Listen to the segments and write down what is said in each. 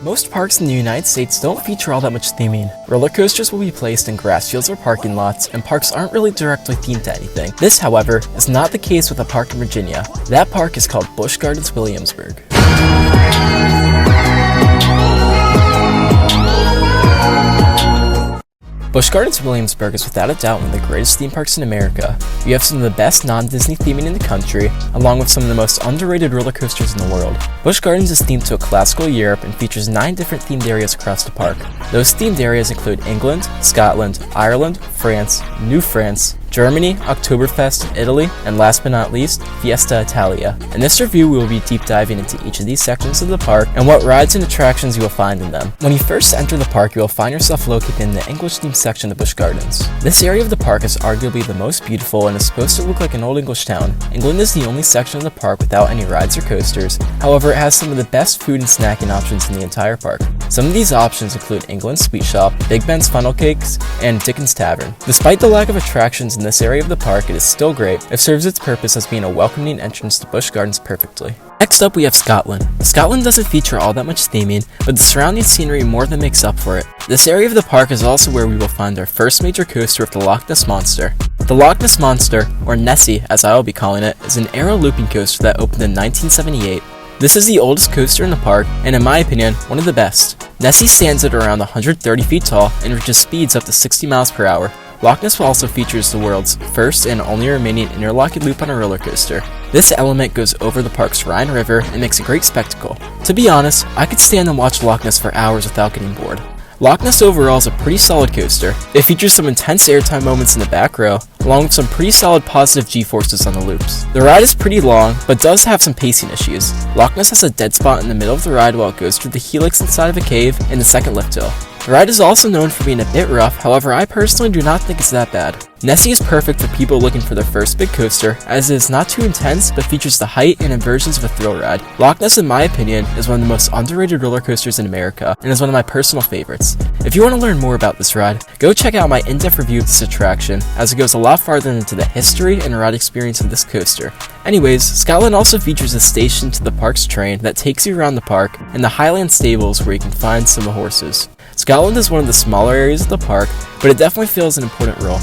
Most parks in the United States don't feature all that much theming. Roller coasters will be placed in grass fields or parking lots, and parks aren't really directly themed to anything. This, however, is not the case with a park in Virginia. That park is called Busch Gardens Williamsburg. Busch Gardens Williamsburg is without a doubt one of the greatest theme parks in America. You have some of the best non-Disney theming in the country, along with some of the most underrated roller coasters in the world. Busch Gardens is themed to a classical Europe and features 9 different themed areas across the park. Those themed areas include England, Scotland, Ireland, France, New France, Germany, Oktoberfest, Italy, and last but not least, Fiesta Italia. In this review, we will be deep diving into each of these sections of the park and what rides and attractions you will find in them. When you first enter the park, you will find yourself located in the English-themed section of Busch Gardens. This area of the park is arguably the most beautiful and is supposed to look like an old English town. England is the only section of the park without any rides or coasters. However, it has some of the best food and snacking options in the entire park. Some of these options include England's Sweet Shop, Big Ben's Funnel Cakes, and Dickens Tavern. Despite the lack of attractions in this area of the park, it is still great. It serves its purpose as being a welcoming entrance to Busch Gardens perfectly. Next up, we have Scotland. Scotland doesn't feature all that much theming, but the surrounding scenery more than makes up for it. This area of the park is also where we will find our first major coaster with the Loch Ness Monster. The Loch Ness Monster, or Nessie as I will be calling it, is an aero looping coaster that opened in 1978. This is the oldest coaster in the park, and in my opinion, one of the best. Nessie stands at around 130 feet tall and reaches speeds up to 60 miles per hour. Loch Ness also features the world's first and only remaining interlocking loop on a roller coaster. This element goes over the park's Rhine River and makes a great spectacle. To be honest, I could stand and watch Loch Ness for hours without getting bored. Loch Ness overall is a pretty solid coaster. It features some intense airtime moments in the back row, along with some pretty solid positive G-forces on the loops. The ride is pretty long, but does have some pacing issues. Loch Ness has a dead spot in the middle of the ride while it goes through the helix inside of a cave in the second lift hill. The ride is also known for being a bit rough, however I personally do not think it's that bad. Nessie is perfect for people looking for their first big coaster, as it is not too intense but features the height and inversions of a thrill ride. Loch Ness, in my opinion, is one of the most underrated roller coasters in America and is one of my personal favorites. If you want to learn more about this ride, go check out my in-depth review of this attraction, as it goes a lot farther into the history and ride experience of this coaster. Anyways, Scotland also features a station to the park's train that takes you around the park, and the Highland stables where you can find some horses. Scotland is one of the smaller areas of the park, but it definitely fills an important role.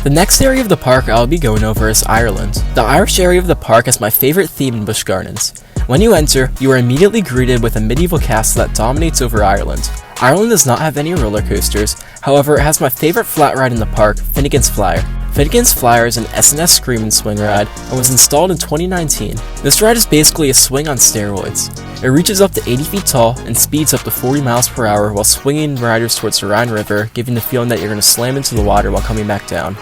The next area of the park I'll be going over is Ireland. The Irish area of the park is my favorite theme in Busch Gardens. When you enter, you are immediately greeted with a medieval castle that dominates over Ireland. Ireland does not have any roller coasters, however it has my favorite flat ride in the park, Finnegan's Flyer. Finnegan's Flyer is an S&S Scream and Swing ride and was installed in 2019. This ride is basically a swing on steroids. It reaches up to 80 feet tall and speeds up to 40 miles per hour while swinging riders towards the Rhine River, giving the feeling that you're going to slam into the water while coming back down.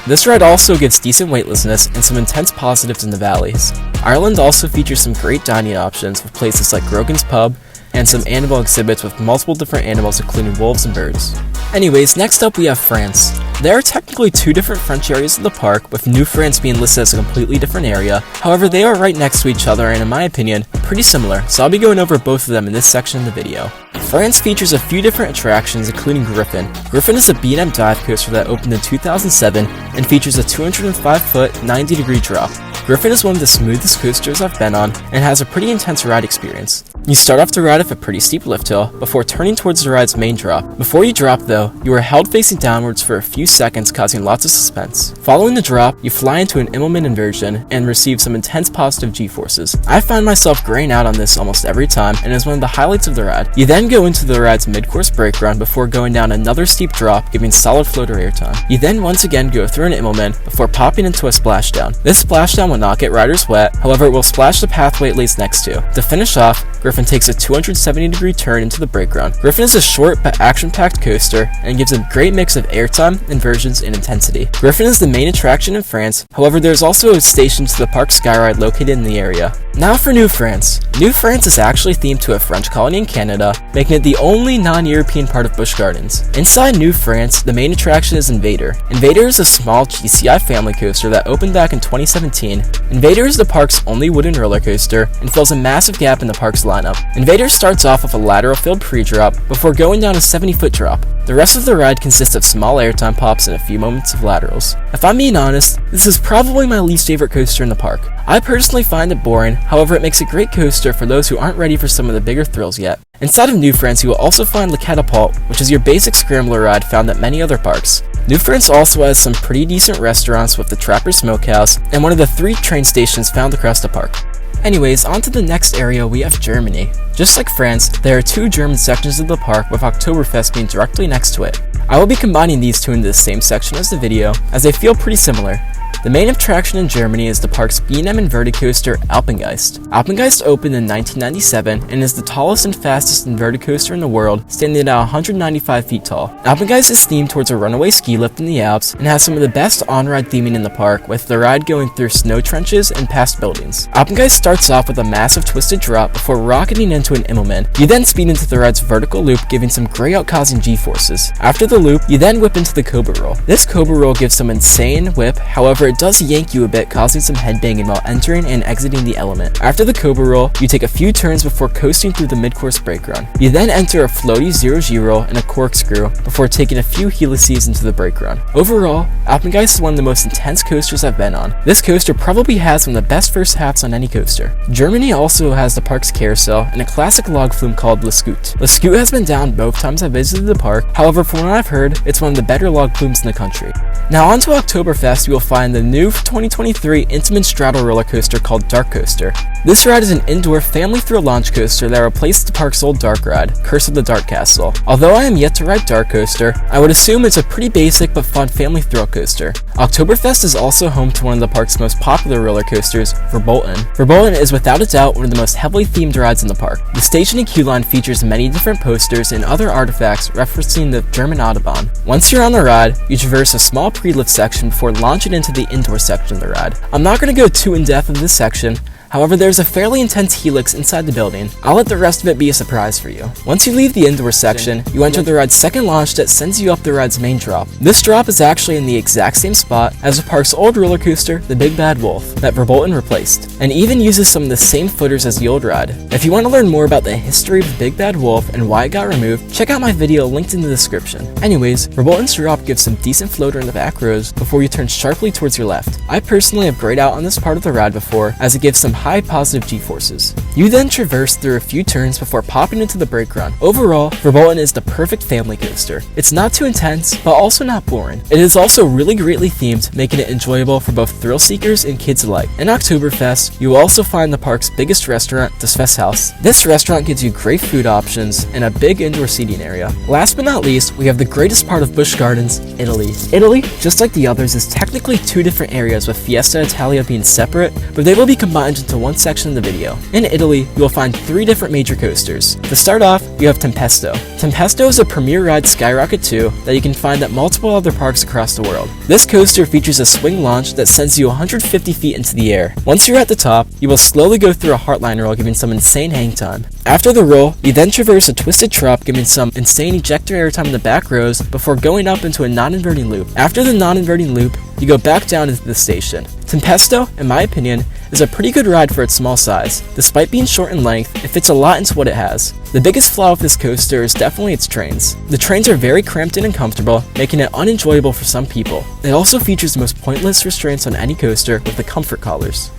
This ride also gives decent weightlessness and some intense positives in the valleys. Ireland also features some great dining options with places like Grogan's Pub and some animal exhibits with multiple different animals including wolves and birds. Anyways, next up we have France. There are technically 2 different French areas of the park, with New France being listed as a completely different area. However, they are right next to each other and in my opinion, pretty similar, so I'll be going over both of them in this section of the video. France features a few different attractions including Griffon. Griffon is a B&M dive coaster that opened in 2007 and features a 205-foot, 90-degree drop. Griffon is one of the smoothest coasters I've been on and has a pretty intense ride experience. You start off the ride off a pretty steep lift hill before turning towards the ride's main drop. Before you drop though, you are held facing downwards for a few seconds, causing lots of suspense. Following the drop, you fly into an Immelman inversion and receive some intense positive G-forces. I find myself graying out on this almost every time and is one of the highlights of the ride. You then go into the ride's mid-course brake run before going down another steep drop, giving solid floater airtime. You then once again go through an Immelman before popping into a splashdown. This splashdown will not get riders wet, however it will splash the pathway it lays next to. To finish off, Griffon takes a 270-degree turn into the brake run. Griffon is a short but action-packed coaster and gives a great mix of airtime, inversions, and intensity. Griffon is the main attraction in France, however there is also a station to the park Skyride located in the area. Now for New France. New France is actually themed to a French colony in Canada, making it the only non-European part of Busch Gardens. Inside New France, the main attraction is Invader. Invader is a small GCI family coaster that opened back in 2017. Invader is the park's only wooden roller coaster and fills a massive gap in the park's lineup. Invader starts off with a lateral filled pre-drop before going down a 70-foot drop. The rest of the ride consists of small airtime pops and a few moments of laterals. If I'm being honest, this is probably my least favorite coaster in the park. I personally find it boring, however it makes a great coaster for those who aren't ready for some of the bigger thrills yet. Inside of New France, you will also find the Catapult, which is your basic scrambler ride found at many other parks. New France also has some pretty decent restaurants with the Trapper Smokehouse and one of the 3 train stations found across the park. Anyways, on to the next area, we have Germany. Just like France, there are 2 German sections of the park with Oktoberfest being directly next to it. I will be combining these 2 into the same section as the video, as they feel pretty similar. The main attraction in Germany is the park's B&M inverted coaster, Alpengeist. Alpengeist opened in 1997 and is the tallest and fastest inverted coaster in the world, standing at 195 feet tall. Alpengeist is themed towards a runaway ski lift in the Alps and has some of the best on-ride theming in the park, with the ride going through snow trenches and past buildings. Alpengeist starts off with a massive twisted drop before rocketing into an Immelman. You then speed into the ride's vertical loop, giving some grey-out causing G-forces. After the loop, you then whip into the Cobra Roll. This Cobra Roll gives some insane whip, however it does yank you a bit, causing some headbanging while entering and exiting the element. After the Cobra Roll, you take a few turns before coasting through the mid-course brake run. You then enter a floaty 0G roll and a corkscrew before taking a few helices into the brake run. Overall, Alpengeist is one of the most intense coasters I've been on. This coaster probably has one of the best first halves on any coaster. Germany also has the park's carousel and a classic log flume called Le Scoot. Le Scoot has been down both times I visited the park, however from what I've heard, it's one of the better log flumes in the country. Now on to Oktoberfest, you will find the new 2023 Intamin straddle roller coaster called Dark Coaster. This ride is an indoor family thrill launch coaster that replaced the park's old dark ride, Curse of the Dark Castle. Although I am yet to ride Dark Coaster, I would assume it's a pretty basic but fun family thrill coaster. Oktoberfest is also home to one of the park's most popular roller coasters, Verbolten. Verbolten is without a doubt one of the most heavily themed rides in the park. The station and queue line features many different posters and other artifacts referencing the German Autobahn. Once you're on the ride, you traverse a small pre-lift section before launching into the indoor section of the ride. I'm not going to go too in-depth in this section. However, there's a fairly intense helix inside the building. I'll let the rest of it be a surprise for you. Once you leave the indoor section, you enter the ride's second launch that sends you up the ride's main drop. This drop is actually in the exact same spot as the park's old roller coaster, the Big Bad Wolf, that Verbolten replaced, and even uses some of the same footers as the old ride. If you want to learn more about the history of the Big Bad Wolf and why it got removed, check out my video linked in the description. Anyways, Verbolten's drop gives some decent floater in the back rows before you turn sharply towards your left. I personally have grayed out on this part of the ride before, as it gives some high positive G-forces. You then traverse through a few turns before popping into the brake run. Overall, Verbolten is the perfect family coaster. It's not too intense, but also not boring. It is also really greatly themed, making it enjoyable for both thrill seekers and kids alike. In Oktoberfest, you will also find the park's biggest restaurant, Das Festhaus. This restaurant gives you great food options and a big indoor seating area. Last but not least, we have the greatest part of Busch Gardens, Italy. Italy, just like the others, is technically 2 different areas, with Fiesta Italia being separate, but they will be combined into one section of the video. In Italy, you will find 3 different major coasters. To start off, you have Tempesto. Tempesto is a premier ride Skyrocket 2 that you can find at multiple other parks across the world. This coaster features a swing launch that sends you 150 feet into the air. Once you're at the top, you will slowly go through a heartline roll, giving some insane hang time. After the roll, you then traverse a twisted drop, giving some insane ejector airtime in the back rows before going up into a non-inverting loop. After the non-inverting loop, you go back down into the station. Tempesto, in my opinion, is a pretty good ride for its small size. Despite being short in length, it fits a lot into what it has. The biggest flaw with this coaster is definitely its trains. The trains are very cramped and uncomfortable, making it unenjoyable for some people. It also features the most pointless restraints on any coaster with the comfort collars.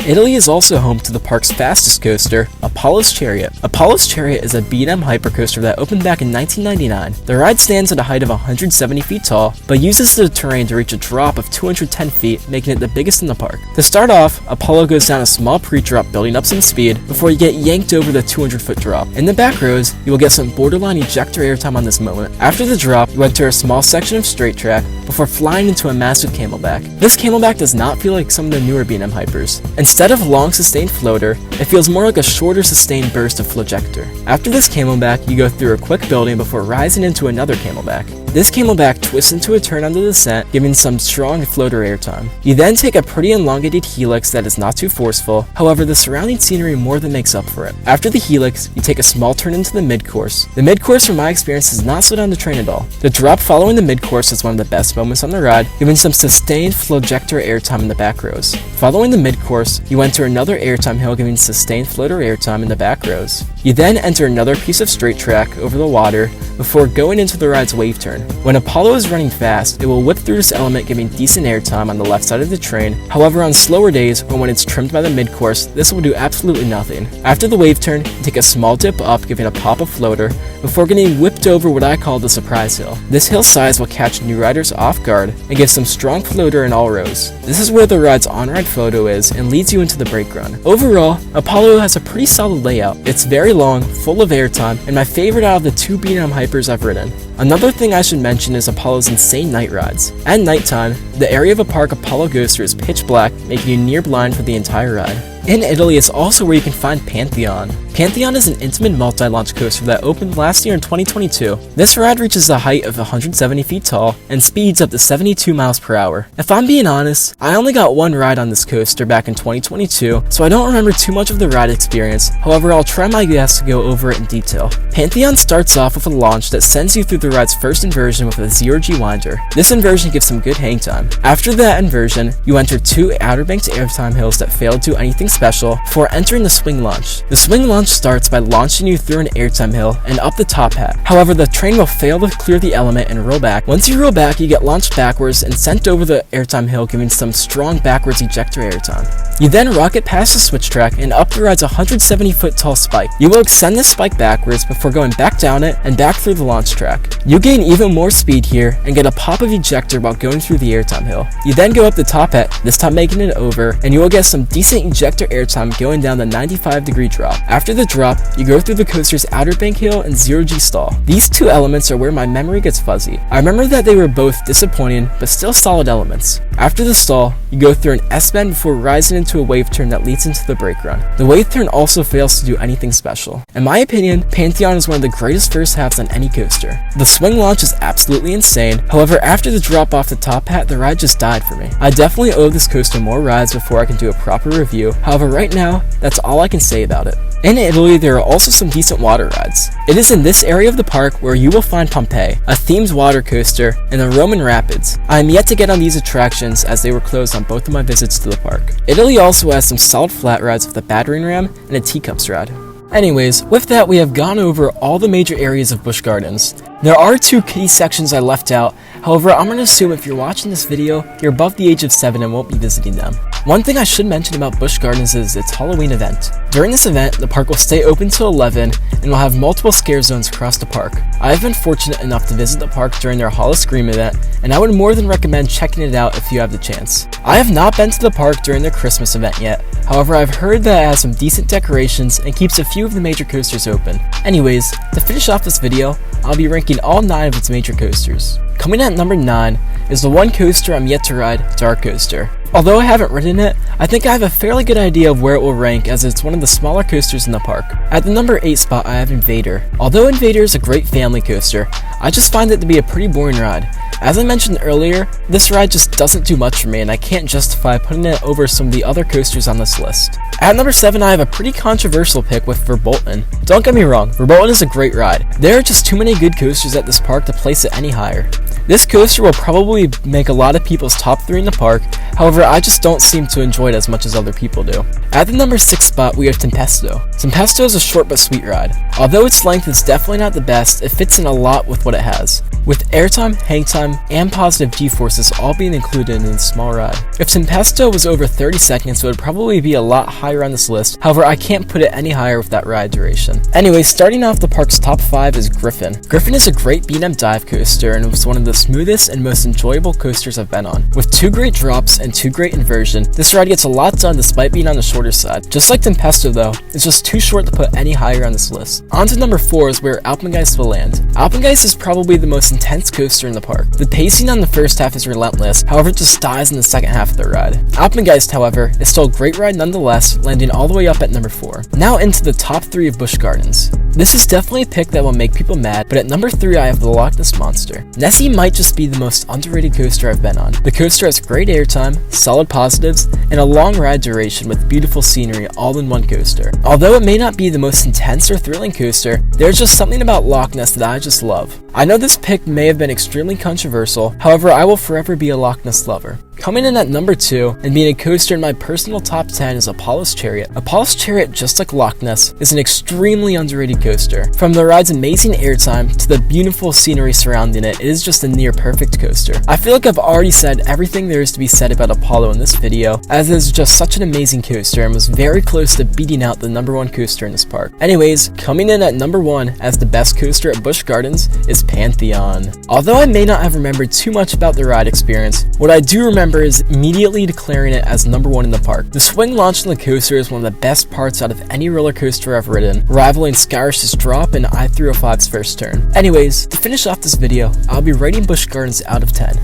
Italy is also home to the park's fastest coaster, Apollo's Chariot. Apollo's Chariot is a B&M hypercoaster that opened back in 1999. The ride stands at a height of 170 feet tall, but uses the terrain to reach a drop of 210 feet, making it the biggest in the park. To start off, Apollo goes down a small pre-drop, building up some speed before you get yanked over the 200-foot drop. In the back rows, you will get some borderline ejector airtime on this moment. After the drop, you enter a small section of straight track before flying into a massive camelback. This camelback does not feel like some of the newer B&M hypers. Instead of a long sustained floater, it feels more like a shorter sustained burst of flojector. After this camelback, you go through a quick building before rising into another camelback. This camelback twists into a turn on the descent, giving some strong floater airtime. You then take a pretty elongated helix that is not too forceful, however the surrounding scenery more than makes up for it. After the helix, you take a small turn into the mid-course. The mid-course from my experience does not slow down the train at all. The drop following the mid-course is one of the best moments on the ride, giving some sustained flojector airtime in the back rows. Following the mid-course, you enter another airtime hill, giving sustained floater airtime in the back rows. You then enter another piece of straight track over the water before going into the ride's wave turn. When Apollo is running fast, it will whip through this element, giving decent airtime on the left side of the train. However, on slower days or when it's trimmed by the mid-course, this will do absolutely nothing. After the wave turn, you take a small dip up, giving a pop of floater, before getting whipped over what I call the surprise hill. This hill size will catch new riders off guard and give some strong floater in all rows. This is where the ride's on-ride photo is and leads you into the brake run. Overall, Apollo has a pretty solid layout. It's very long, full of airtime, and my favorite out of the 2 B&M Hypers I've ridden. Another thing I should mention is Apollo's insane night rides. At nighttime, the area of a park Apollo goes through is pitch black, making you near blind for the entire ride. In Italy is also where you can find Pantheon. Pantheon is an intimate multi-launch coaster that opened last year in 2022. This ride reaches a height of 170 feet tall and speeds up to 72 miles per hour. If I'm being honest, I only got one ride on this coaster back in 2022, so I don't remember too much of the ride experience. However, I'll try my best to go over it in detail. Pantheon starts off with a launch that sends you through the ride's first inversion with a 0G winder. This inversion gives some good hang time. After that inversion, you enter 2 Outer Banks airtime hills that fail to do anything special before entering the swing launch. The swing launch starts by launching you through an airtime hill and up the top hat. However, the train will fail to clear the element and roll back. Once you roll back, you get launched backwards and sent over the airtime hill, giving some strong backwards ejector airtime. You then rocket past the switch track and up the ride's 170 foot tall spike. You will extend this spike backwards before going back down it and back through the launch track. You gain even more speed here and get a pop of ejector while going through the airtime hill. You then go up the top hat, this time making it over, and you will get some decent ejector airtime going down the 95-degree drop. After the drop, you go through the coaster's Outer Bank hill and 0G stall. These 2 elements are where my memory gets fuzzy. I remember that they were both disappointing, but still solid elements. After the stall, you go through an S-bend before rising into a wave turn that leads into the brake run. The wave turn also fails to do anything special. In my opinion, Pantheon is one of the greatest first halves on any coaster. The swing launch is absolutely insane. However, after the drop off the top hat, the ride just died for me. I definitely owe this coaster more rides before I can do a proper review. However, right now, that's all I can say about it. In Italy, there are also some decent water rides. It is in this area of the park where you will find Pompeii, a themed water coaster, and the Roman Rapids. I am yet to get on these attractions as they were closed on both of my visits to the park. Italy also has some solid flat rides with a battering ram and a teacups ride. Anyways, with that, we have gone over all the major areas of Busch Gardens. There are 2 kiddie sections I left out. However, I'm going to assume if you're watching this video, you're above the age of 7 and won't be visiting them. One thing I should mention about Busch Gardens is its Halloween event. During this event, the park will stay open till 11 and will have multiple scare zones across the park. I have been fortunate enough to visit the park during their Hall of Scream event, and I would more than recommend checking it out if you have the chance. I have not been to the park during their Christmas event yet. However, I've heard that it has some decent decorations and keeps a few of the major coasters open. Anyways, to finish off this video, I'll be ranking all 9 of its major coasters. Coming at number 9 is the one coaster I'm yet to ride, Dark Coaster. Although I haven't ridden it, I think I have a fairly good idea of where it will rank as it's one of the smaller coasters in the park. At the number 8 spot, I have Invader. Although Invader is a great family coaster, I just find it to be a pretty boring ride. As I mentioned earlier, this ride just doesn't do much for me and I can't justify putting it over some of the other coasters on this list. At number 7, I have a pretty controversial pick with Verbolten. Don't get me wrong, Verbolten is a great ride. There are just too many good coasters at this park to place it any higher. This coaster will probably make a lot of people's top 3 in the park, however I just don't seem to enjoy it as much as other people do. At the number 6 spot, we have Tempesto. Tempesto is a short but sweet ride. Although its length is definitely not the best, it fits in a lot with what it has, with airtime, hang time, and positive G-forces all being included in this small ride. If Tempesto was over 30 seconds, it would probably be a lot higher on this list, however I can't put it any higher with that ride duration. Anyway, starting off the park's top 5 is Griffin. Griffin is a great B&M dive coaster and was one of the smoothest and most enjoyable coasters I've been on. With 2 great drops and 2 great inversion, this ride gets a lot done despite being on the shorter side. Just like Tempesto though, it's just too short to put any higher on this list. On to number 4 is where Alpengeist will land. Alpengeist is probably the most intense coaster in the park. The pacing on the first half is relentless, however it just dies in the second half of the ride. Alpengeist, however, is still a great ride nonetheless, landing all the way up at number 4. Now into the top 3 of Busch Gardens. This is definitely a pick that will make people mad, but at number 3 I have the Loch Ness Monster. Nessie might just be the most underrated coaster I've been on. The coaster has great airtime, solid positives, and a long ride duration with beautiful scenery all in one coaster. Although it may not be the most intense or thrilling coaster, there's just something about Loch Ness that I just love. I know this pick may have been extremely controversial, however I will forever be a Loch Ness lover. Coming in at number 2, and being a coaster in my personal top 10, is Apollo's Chariot. Apollo's Chariot, just like Loch Ness, is an extremely underrated coaster. From the ride's amazing airtime to the beautiful scenery surrounding it, it is just a near perfect coaster. I feel like I've already said everything there is to be said about Apollo in this video, as it is just such an amazing coaster and was very close to beating out the number 1 coaster in this park. Anyways, coming in at number 1 as the best coaster at Busch Gardens is Pantheon. Although I may not have remembered too much about the ride experience, what I do remember is immediately declaring it as number 1 in the park. The swing launch on the coaster is one of the best parts out of any roller coaster I've ridden, rivaling Skyrish's drop and I-305's first turn. Anyways, to finish off this video, I'll be rating Busch Gardens out of 10.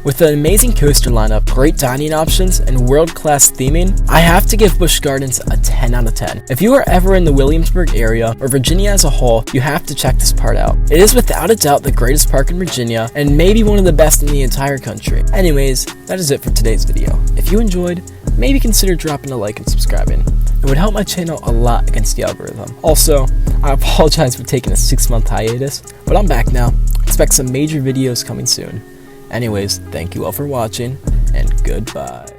With an amazing coaster lineup, great dining options, and world-class theming, I have to give Busch Gardens a 10 out of 10. If you are ever in the Williamsburg area, or Virginia as a whole, you have to check this part out. It is without a doubt the greatest park in Virginia, and maybe one of the best in the entire country. Anyways, that is it for today's video. If you enjoyed, maybe consider dropping a like and subscribing. It would help my channel a lot against the algorithm. Also, I apologize for taking a 6-month hiatus, but I'm back now. Expect some major videos coming soon. Anyways, thank you all for watching, and goodbye.